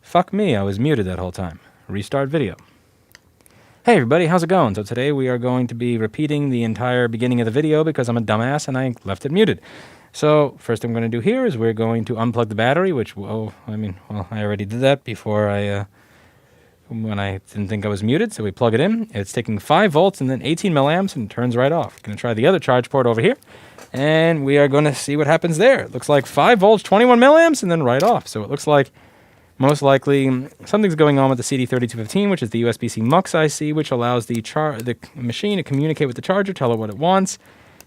Fuck me, I was muted that whole time. Restart video. Hey everybody, how's it going? So today we are going to be repeating the entire beginning of the video because I'm a dumbass and I left it muted. So first thing I'm going to do here is we're going to unplug the battery, which, I already did that before when I didn't think I was muted. So we plug it in. It's taking 5 volts and then 18 milliamps and turns right off. Going to try the other charge port over here. And we are going to see what happens there. It looks like 5 volts, 21 milliamps, and then right off. So it looks like most likely something's going on with the CD3215, which is the USB-C MUX IC, which allows the machine to communicate with the charger, tell it what it wants.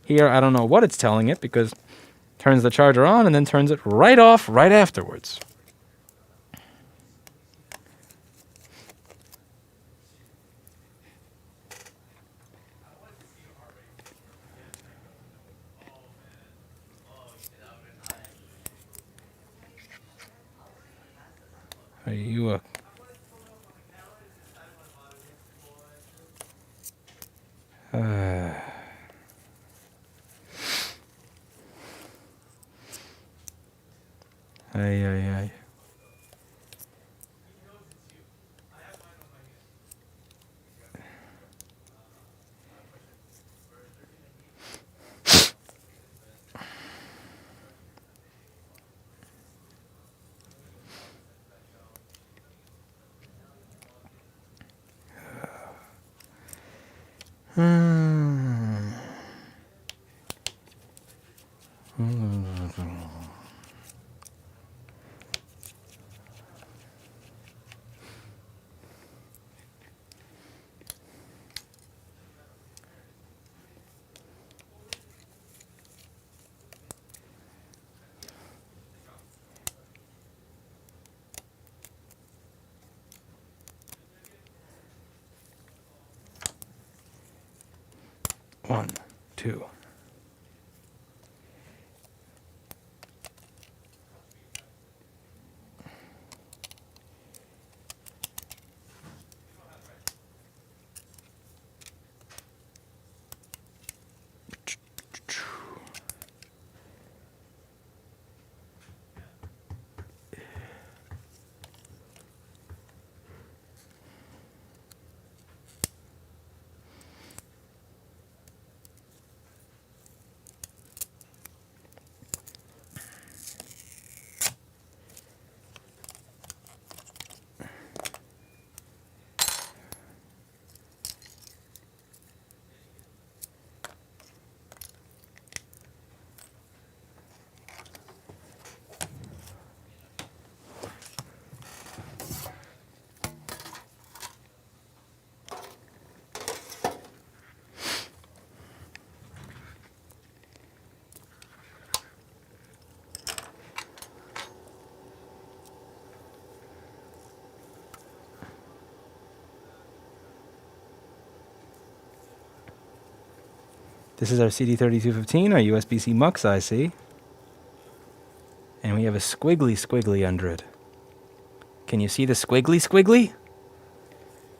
Here, I don't know what it's telling it because it turns the charger on and then turns it right off right afterwards. Are you a... Ay. One, two. This is our CD3215, our USB-C MUX IC. And we have a squiggly under it. Can you see the squiggly?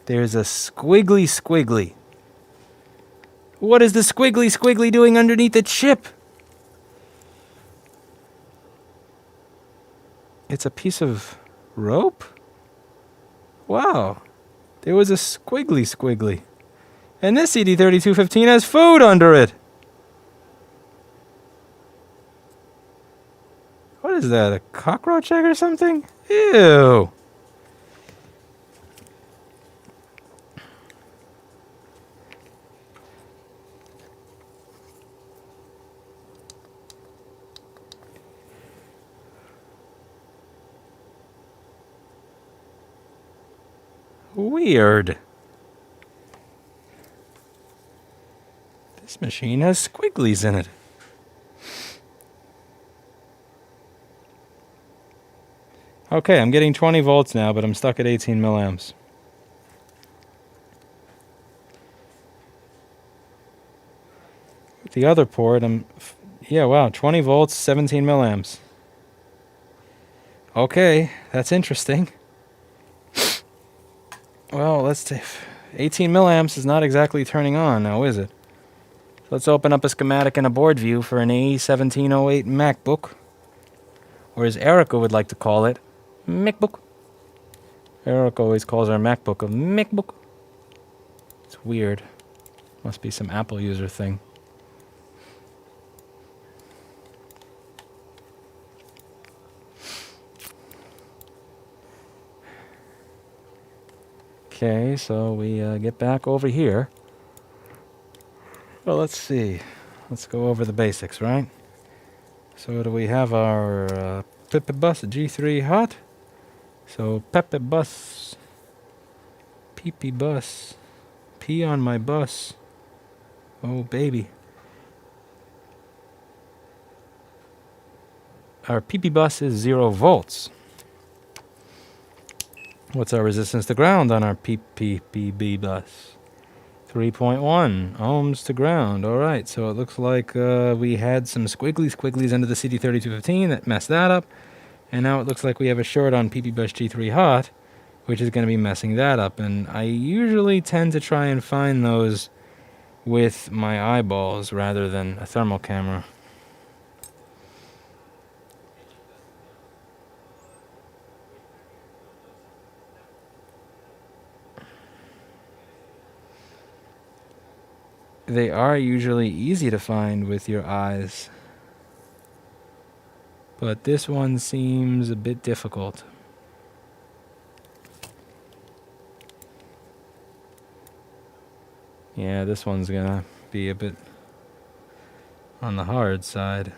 There's a squiggly. What is the squiggly doing underneath the chip? It's a piece of rope? Wow. There was a squiggly. And this CD3215 has food under it. What is that, a cockroach egg or something? Ew. Weird. This machine has squigglies in it. Okay, I'm getting 20 volts now, but I'm stuck at 18 milliamps. With the other port, wow, 20 volts, 17 milliamps. Okay, that's interesting. Well, let's see. 18 milliamps is not exactly turning on now, is it? Let's open up a schematic and a board view for an A1708 MacBook. Or as Erica would like to call it, MacBook. Eric always calls our MacBook a MacBook. It's weird. Must be some Apple user thing. Okay, so we get back over here. Well, let's see. Let's go over the basics, right? So do we have our Pepe Bus G3 hot? So Pepe Bus, PP Bus, P on my bus. Oh baby. Our PP Bus is 0 volts. What's our resistance to ground on our PPB bus? 3.1 ohms to ground. All right, so it looks like we had some squigglies under the CD3215 that messed that up. And now it looks like we have a short on PP Bus G3 hot, which is going to be messing that up. And I usually tend to try and find those with my eyeballs rather than a thermal camera. They are usually easy to find with your eyes, but this one seems a bit difficult. Yeah, this one's gonna be a bit on the hard side.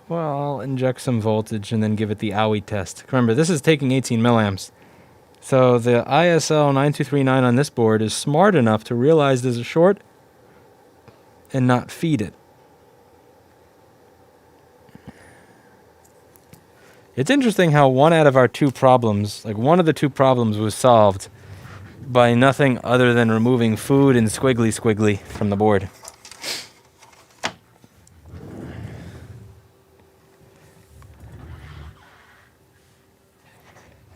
Well, I'll inject some voltage and then give it the OWI test. Remember, this is taking 18 milliamps. So the ISL 9239 on this board is smart enough to realize there's a short and not feed it. It's interesting how one out of our two problems, like one of the two problems was solved by nothing other than removing food and squiggly from the board.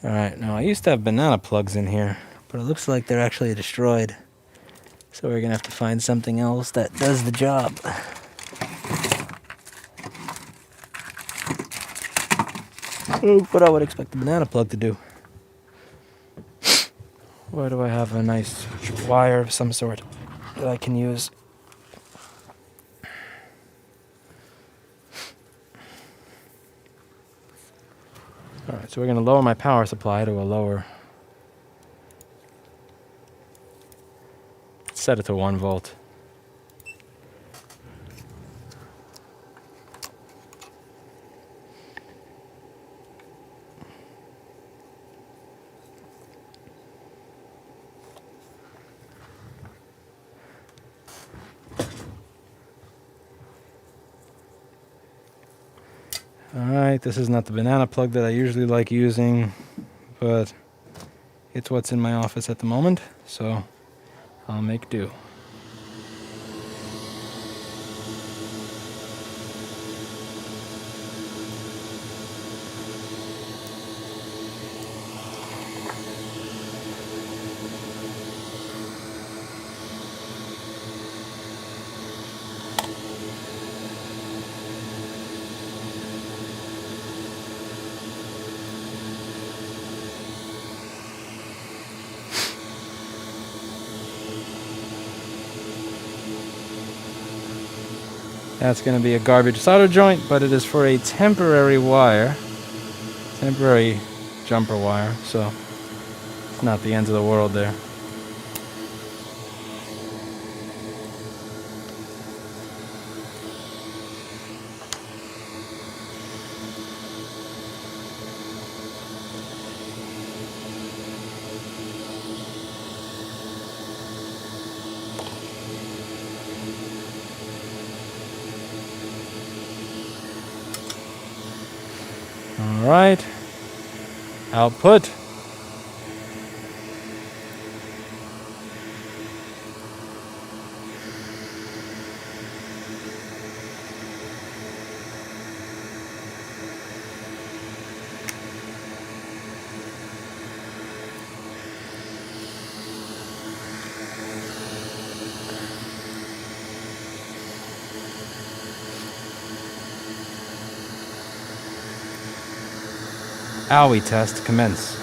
Alright, now I used to have banana plugs in here, but it looks like they're actually destroyed. So we're going to have to find something else that does the job. What I would expect the banana plug to do. Where do I have a nice wire of some sort that I can use? Alright, so we're going to lower my power supply to a lower. Set it to 1 volt. Alright, this is not the banana plug that I usually like using, but it's what's in my office at the moment, so I'll make do. That's going to be a garbage solder joint, but it is for a temporary wire, temporary jumper wire, so it's not the end of the world there. All right, output. AOE test commence.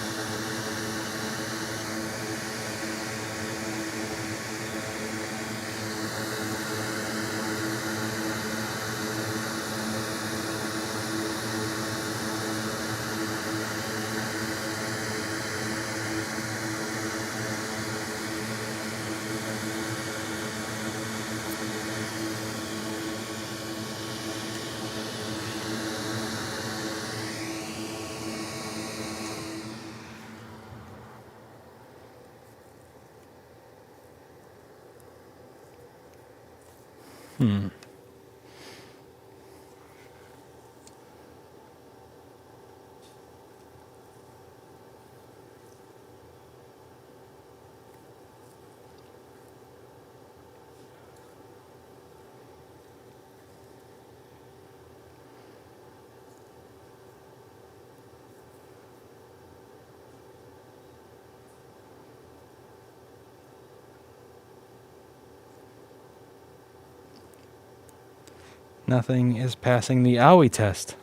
Nothing is passing the AOE test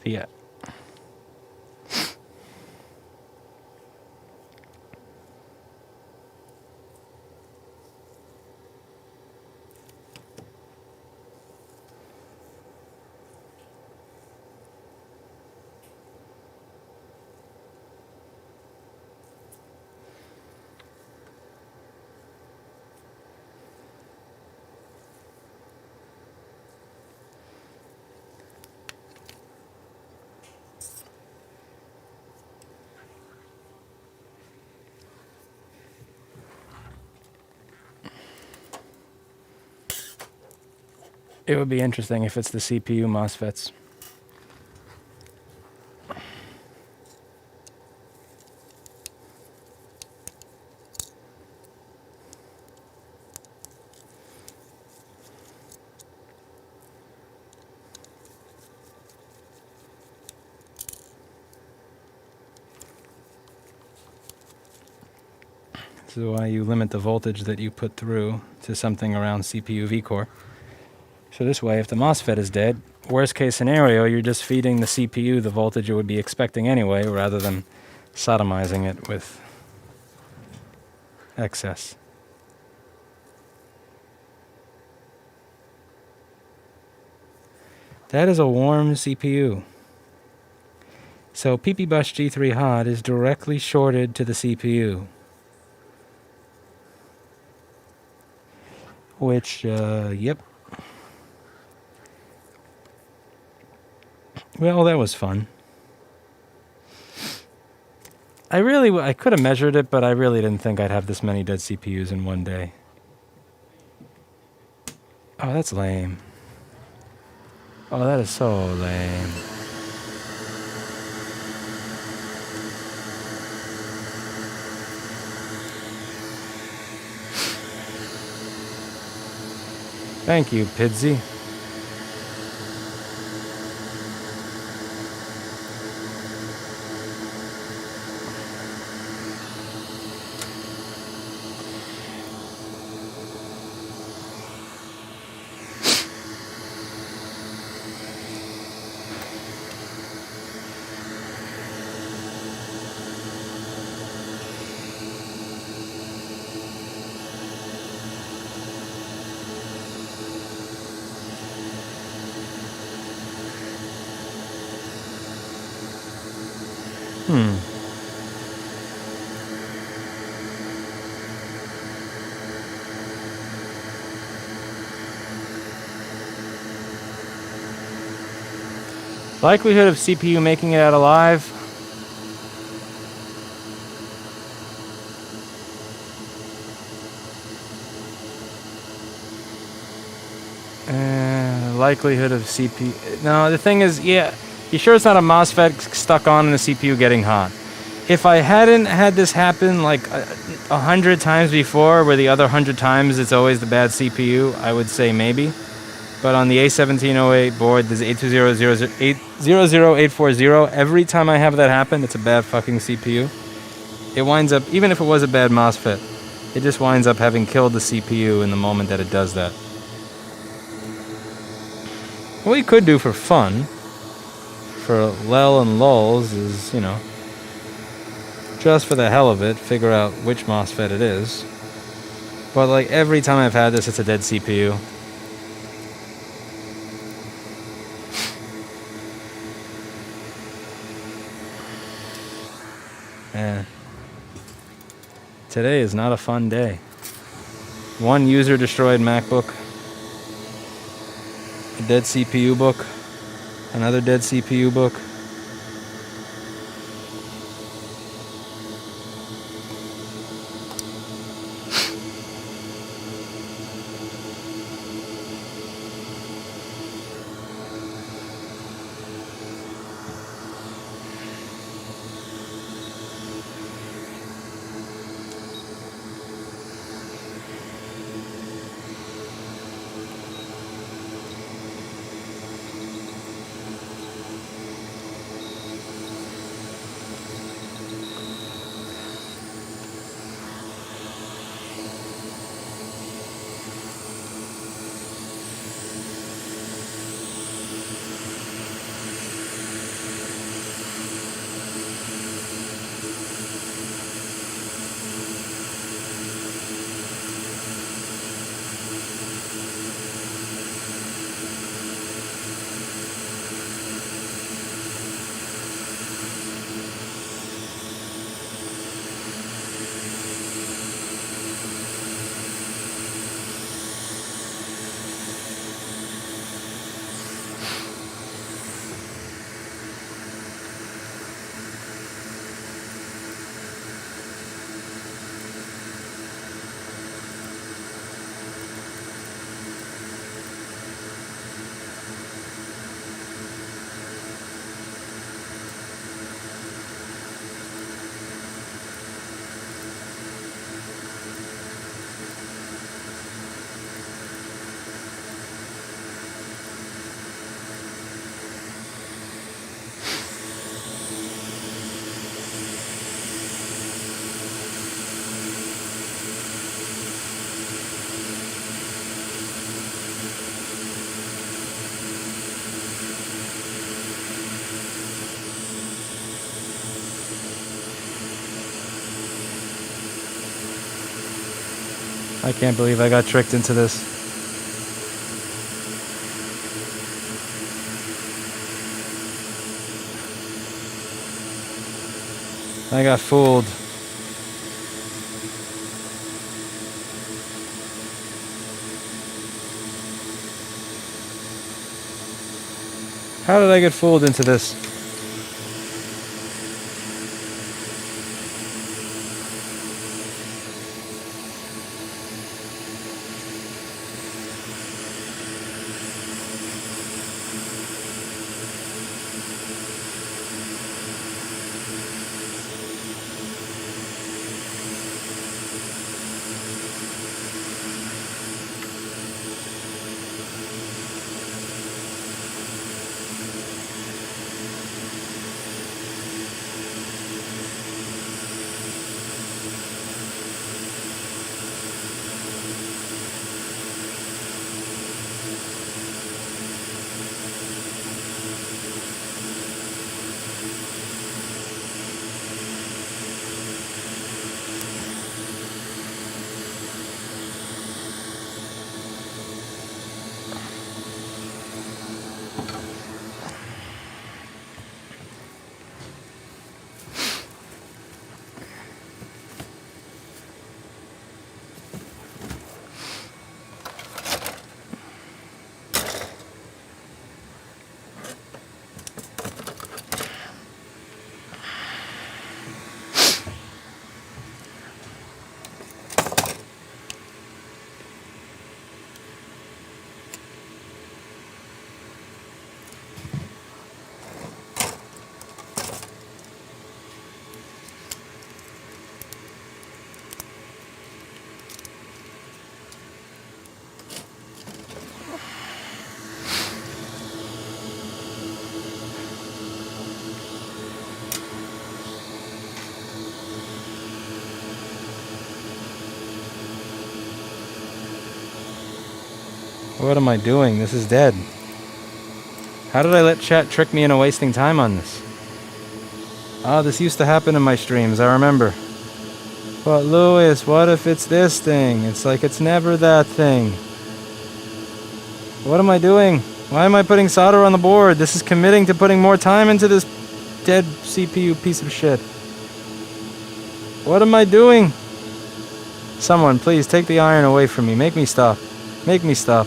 yet. It would be interesting if it's the CPU MOSFETs. This is why you limit the voltage that you put through to something around CPU vCore. So this way, if the MOSFET is dead, worst case scenario, you're just feeding the CPU the voltage it would be expecting anyway, rather than sodomizing it with excess. That is a warm CPU. So PPBus G3 hot is directly shorted to the CPU. Which, yep. Well, that was fun. I could have measured it, but I really didn't think I'd have this many dead CPUs in one day. Oh, that's lame. Oh, that is so lame. Thank you, Pidsy. Likelihood of CPU making it out alive? Likelihood of CPU... No, the thing is, yeah, you sure it's not a MOSFET stuck on in the CPU getting hot? If I hadn't had this happen like 100 times before, where the other 100 times it's always the bad CPU, I would say maybe. But on the A1708 board, there's 8200840. Every time I have that happen, it's a bad fucking CPU. It winds up, even if it was a bad MOSFET, it just winds up having killed the CPU in the moment that it does that. What we could do for fun for lel and lulls is, you know, just for the hell of it, figure out which MOSFET it is. But like every time I've had this, it's a dead CPU. And today is not a fun day. One user destroyed MacBook, a dead CPU book, another dead CPU book. I can't believe I got tricked into this. I got fooled. How did I get fooled into this? What am I doing? This is dead. How did I let chat trick me into wasting time on this? Oh, this used to happen in my streams, I remember. But Lewis, what if it's this thing? It's like it's never that thing. What am I doing? Why am I putting solder on the board? This is committing to putting more time into this dead CPU piece of shit. What am I doing? Someone, please take the iron away from me. Make me stop. Make me stop.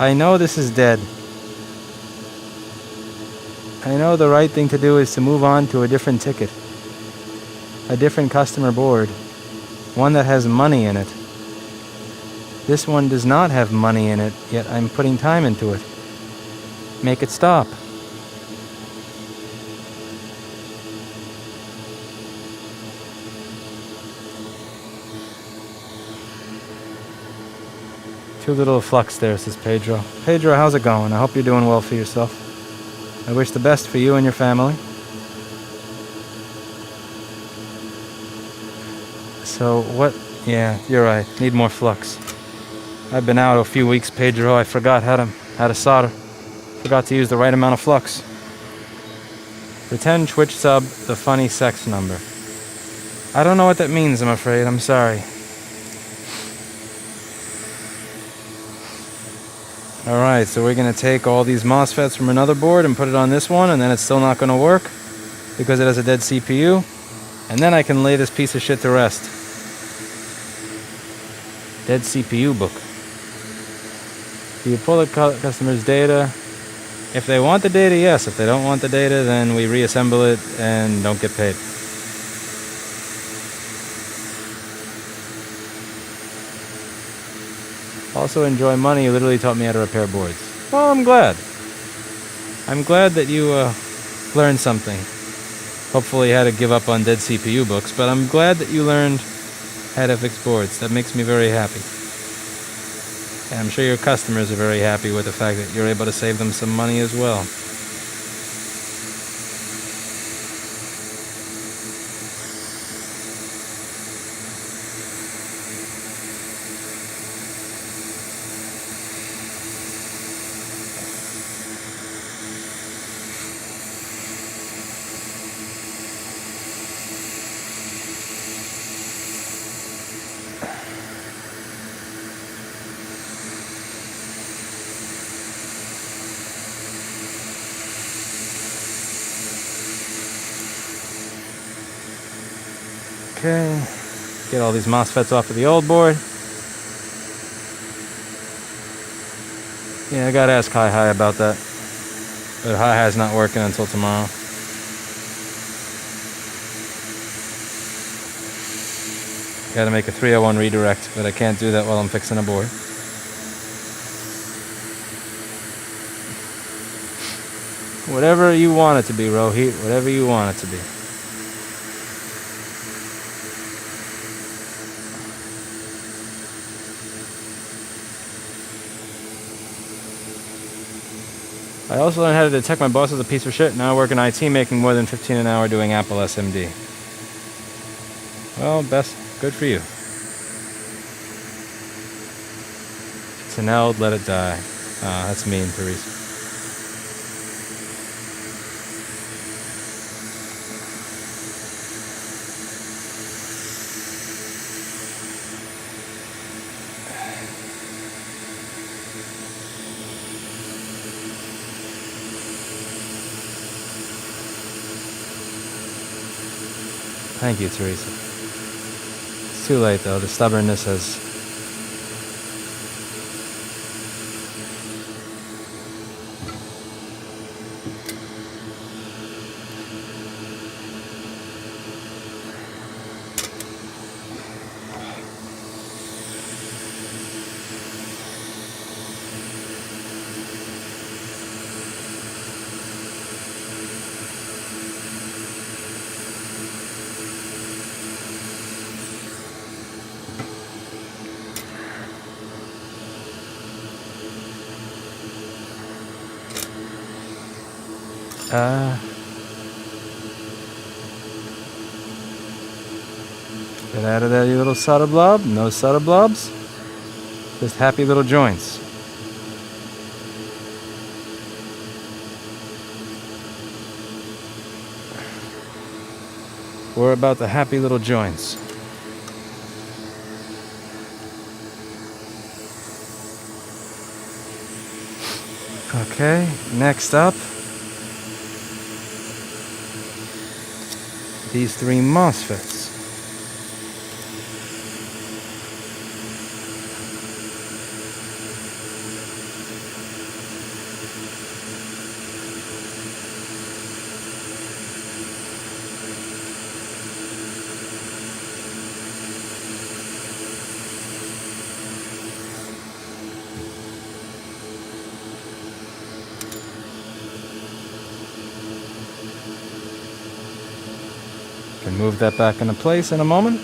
I know this is dead. I know the right thing to do is to move on to a different ticket. A different customer board. One that has money in it. This one does not have money in it, yet I'm putting time into it. Make it stop. Too little flux there, says Pedro. Pedro, how's it going? I hope you're doing well for yourself. I wish the best for you and your family. So what? Yeah, you're right. Need more flux. I've been out a few weeks, Pedro. I forgot how to solder. Forgot to use the right amount of flux. Pretend Twitch sub the funny sex number. I don't know what that means, I'm afraid. I'm sorry. Alright, so we're going to take all these MOSFETs from another board and put it on this one, and then it's still not going to work because it has a dead CPU. And then I can lay this piece of shit to rest. Dead CPU book. Do you pull the customer's data? If they want the data, yes. If they don't want the data, then we reassemble it and don't get paid. Also enjoy money. You literally taught me how to repair boards. Well, I'm glad. I'm glad that you learned something. Hopefully how to give up on dead CPU books, but I'm glad that you learned how to fix boards. That makes me very happy. And I'm sure your customers are very happy with the fact that you're able to save them some money as well. Okay, get all these MOSFETs off of the old board. Yeah, I gotta ask Hi about that. But Hi's not working until tomorrow. Gotta make a 301 redirect, but I can't do that while I'm fixing a board. Whatever you want it to be, Rohit. Whatever you want it to be. I also learned how to detect my boss as a piece of shit. Now I work in IT making more than 15 an hour doing Apple SMD. Well, good for you. Tanelled, let it die. Ah, that's mean, Teresa. Thank you, Teresa. It's too late, though. The stubbornness has... Get out of there, you little solder blob. No solder blobs. Just happy little joints. We're about the happy little joints. Okay, next up, these 3 MOSFETs. Can move that back into place in a moment.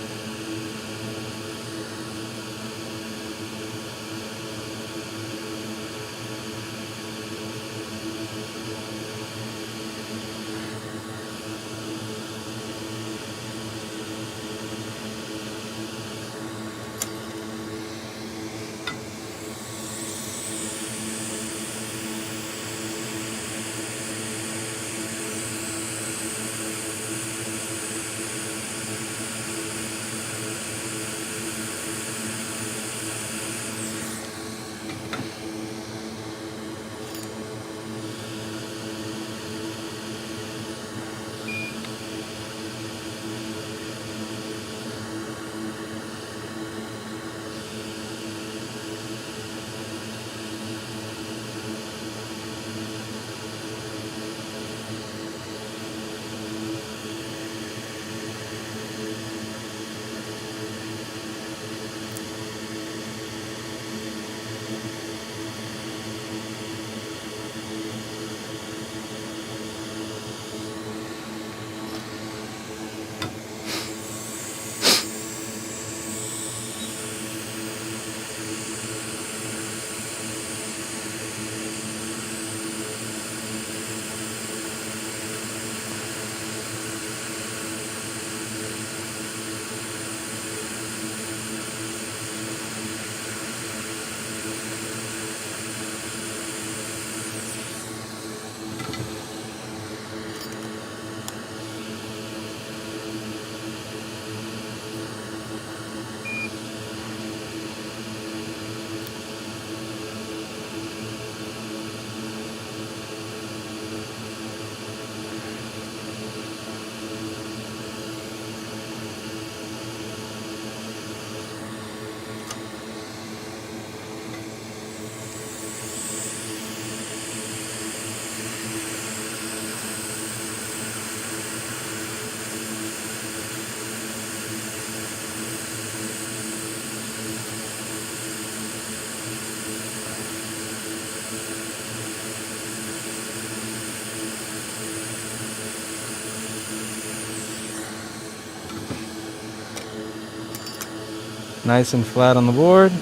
Nice and flat on the board.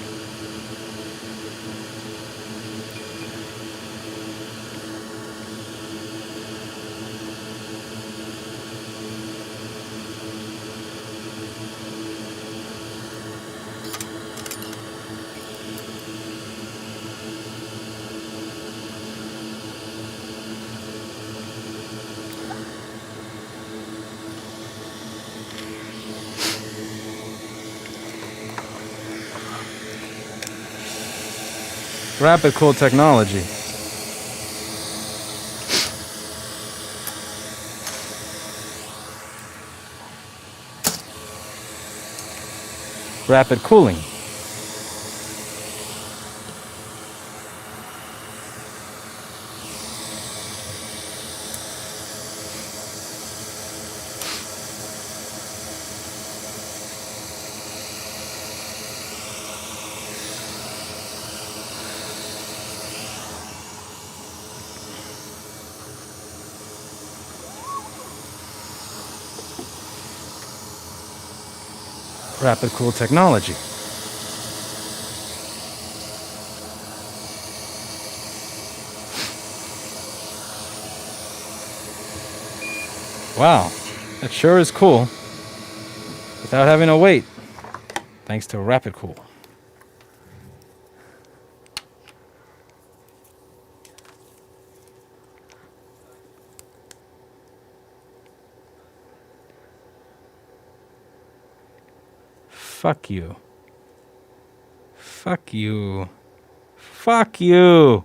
Rapid cool technology. Rapid cooling. Rapid cool technology. Wow, that sure is cool. The without having to wait, thanks to Rapid Cool. Fuck you. Fuck you. Fuck you.